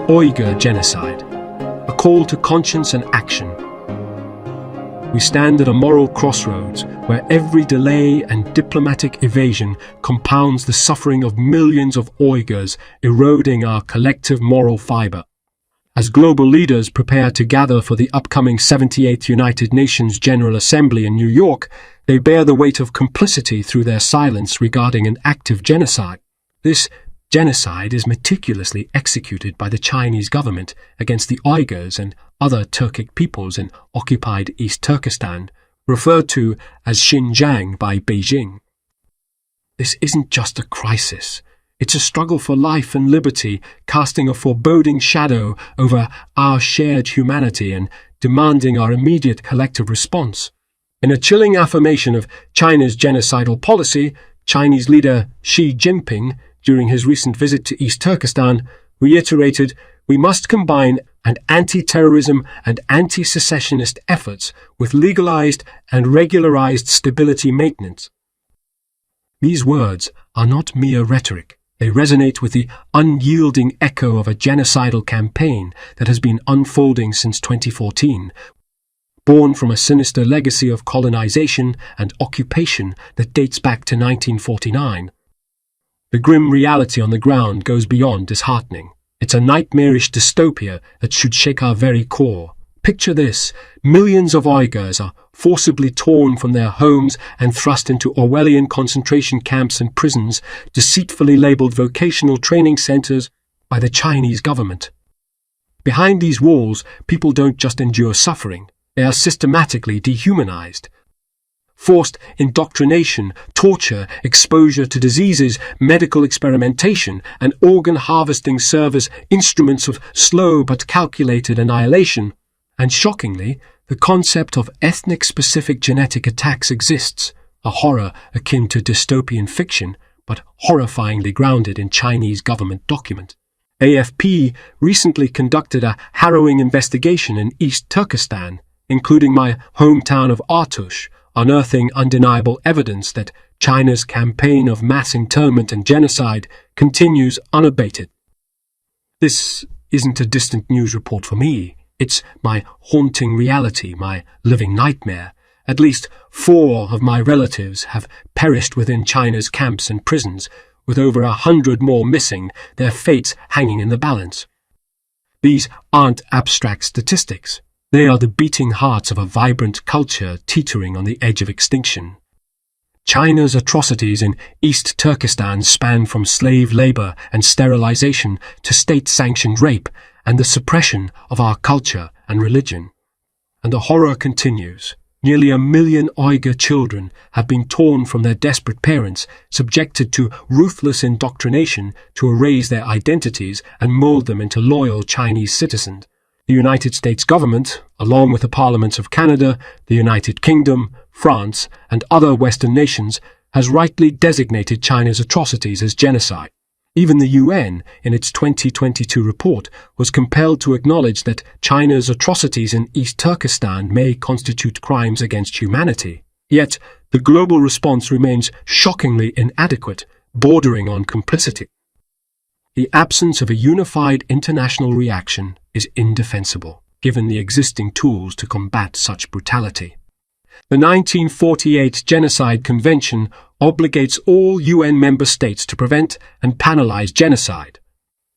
Uyghur Genocide, a call to conscience and action. We stand at a moral crossroads where every delay and diplomatic evasion compounds the suffering of millions of Uyghurs, eroding our collective moral fiber. As global leaders prepare to gather for the upcoming 78th United Nations General Assembly in New York, they bear the weight of complicity through their silence regarding an active genocide. This genocide is meticulously executed by the Chinese government against the Uyghurs and other Turkic peoples in occupied East Turkestan, referred to as Xinjiang by Beijing. This isn't just a crisis. It's a struggle for life and liberty, casting a foreboding shadow over our shared humanity and demanding our immediate collective response. In a chilling affirmation of China's genocidal policy, Chinese leader Xi Jinping, during his recent visit to East Turkestan, reiterated, "We must combine an anti-terrorism and anti-secessionist efforts with legalized and regularized stability maintenance." These words are not mere rhetoric. They resonate with the unyielding echo of a genocidal campaign that has been unfolding since 2014, born from a sinister legacy of colonization and occupation that dates back to 1949. The grim reality on the ground goes beyond disheartening. It's a nightmarish dystopia that should shake our very core. Picture this: millions of Uyghurs are forcibly torn from their homes and thrust into Orwellian concentration camps and prisons, deceitfully labeled vocational training centers by the Chinese government. Behind these walls, people don't just endure suffering, they are systematically dehumanized. Forced indoctrination, torture, exposure to diseases, medical experimentation, and organ harvesting serve as instruments of slow but calculated annihilation. And shockingly, the concept of ethnic-specific genetic attacks exists, a horror akin to dystopian fiction, but horrifyingly grounded in Chinese government document. AFP recently conducted a harrowing investigation in East Turkestan, including my hometown of Artush, unearthing undeniable evidence that China's campaign of mass internment and genocide continues unabated. This isn't a distant news report for me. It's my haunting reality, my living nightmare. At least 4 of my relatives have perished within China's camps and prisons, with over 100 more missing, their fates hanging in the balance. These aren't abstract statistics. They are the beating hearts of a vibrant culture teetering on the edge of extinction. China's atrocities in East Turkestan span from slave labor and sterilization to state-sanctioned rape and the suppression of our culture and religion. And the horror continues. Nearly 1 million Uyghur children have been torn from their desperate parents, subjected to ruthless indoctrination to erase their identities and mold them into loyal Chinese citizens. The United States government, along with the parliaments of Canada, the United Kingdom, France, and other Western nations, has rightly designated China's atrocities as genocide. Even the UN, in its 2022 report, was compelled to acknowledge that China's atrocities in East Turkestan may constitute crimes against humanity. Yet, the global response remains shockingly inadequate, bordering on complicity. The absence of a unified international reaction is indefensible, given the existing tools to combat such brutality. The 1948 Genocide Convention obligates all UN member states to prevent and penalize genocide.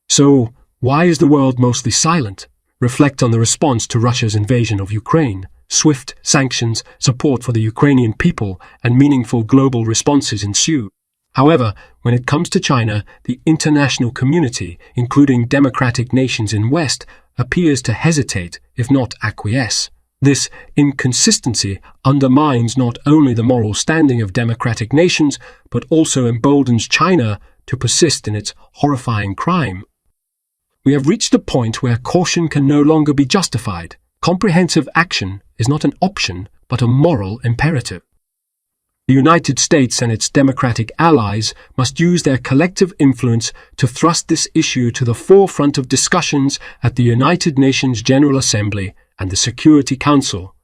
So, why is the world mostly silent? Reflect on the response to Russia's invasion of Ukraine. Swift sanctions, support for the Ukrainian people, and meaningful global responses ensued. However, when it comes to China, the international community, including democratic nations in West, appears to hesitate, if not acquiesce. This inconsistency undermines not only the moral standing of democratic nations, but also emboldens China to persist in its horrifying crime. We have reached a point where caution can no longer be justified. Comprehensive action is not an option, but a moral imperative. The United States and its democratic allies must use their collective influence to thrust this issue to the forefront of discussions at the United Nations General Assembly and the Security Council.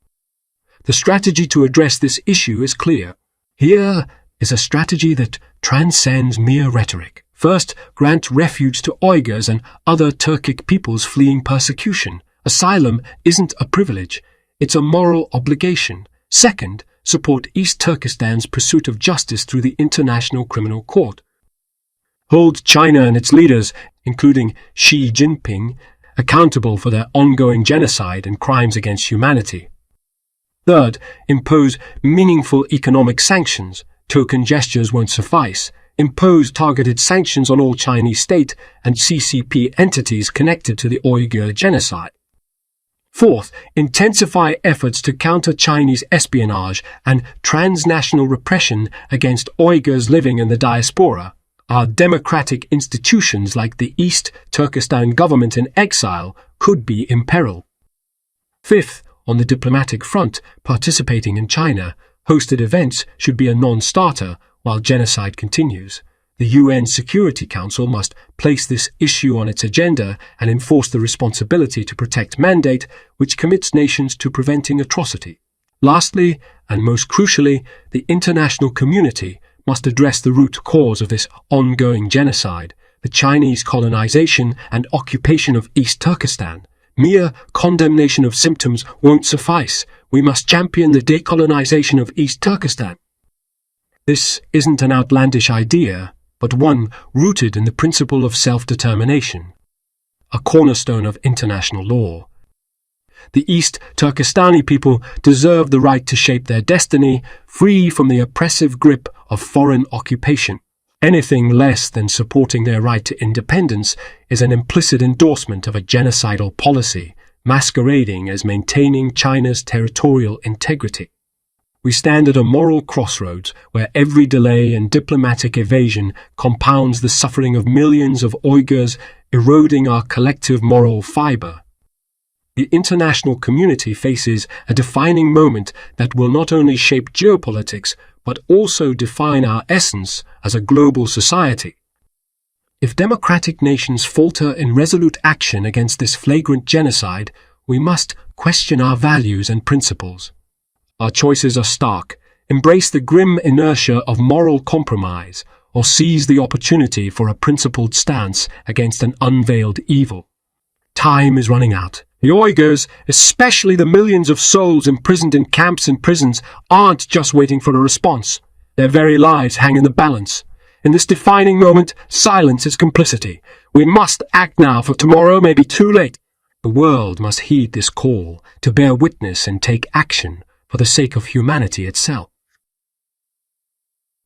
The strategy to address this issue is clear. Here is a strategy that transcends mere rhetoric. First, grant refuge to Uyghurs and other Turkic peoples fleeing persecution. Asylum isn't a privilege, it's a moral obligation. Second, support East Turkestan's pursuit of justice through the International Criminal Court. Hold China and its leaders, including Xi Jinping, accountable for their ongoing genocide and crimes against humanity. Third, impose meaningful economic sanctions. Token gestures won't suffice. Impose targeted sanctions on all Chinese state and CCP entities connected to the Uyghur genocide. Fourth, intensify efforts to counter Chinese espionage and transnational repression against Uyghurs living in the diaspora. Our democratic institutions like the East Turkestan government in exile could be imperiled. Fifth, on the diplomatic front, participating in China-hosted events should be a non-starter while genocide continues. The UN Security Council must place this issue on its agenda and enforce the responsibility to protect mandate which commits nations to preventing atrocity. Lastly, and most crucially, the international community must address the root cause of this ongoing genocide, the Chinese colonization and occupation of East Turkestan. Mere condemnation of symptoms won't suffice. We must champion the decolonization of East Turkestan. This isn't an outlandish idea, but one rooted in the principle of self-determination, a cornerstone of international law. The East Turkestani people deserve the right to shape their destiny, free from the oppressive grip of foreign occupation. Anything less than supporting their right to independence is an implicit endorsement of a genocidal policy, masquerading as maintaining China's territorial integrity. We stand at a moral crossroads where every delay and diplomatic evasion compounds the suffering of millions of Uyghurs, eroding our collective moral fiber. The international community faces a defining moment that will not only shape geopolitics, but also define our essence as a global society. If democratic nations falter in resolute action against this flagrant genocide, we must question our values and principles. Our choices are stark. Embrace the grim inertia of moral compromise, or seize the opportunity for a principled stance against an unveiled evil. Time is running out. The Uyghurs, especially the millions of souls imprisoned in camps and prisons, aren't just waiting for a response. Their very lives hang in the balance. In this defining moment, silence is complicity. We must act now, for tomorrow may be too late. The world must heed this call to bear witness and take action for the sake of humanity itself.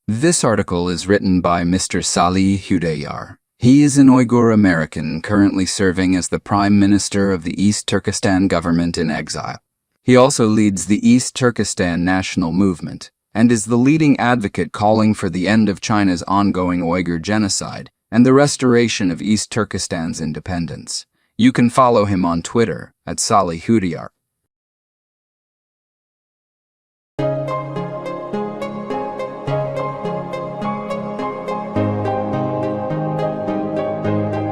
This article is written by Mr. Salih Hudayar. He is an Uyghur American currently serving as the Prime Minister of the East Turkestan government in exile. He also leads the East Turkestan National Movement and is the leading advocate calling for the end of China's ongoing Uyghur genocide and the restoration of East Turkestan's independence. You can follow him on Twitter at Salih Hudayar.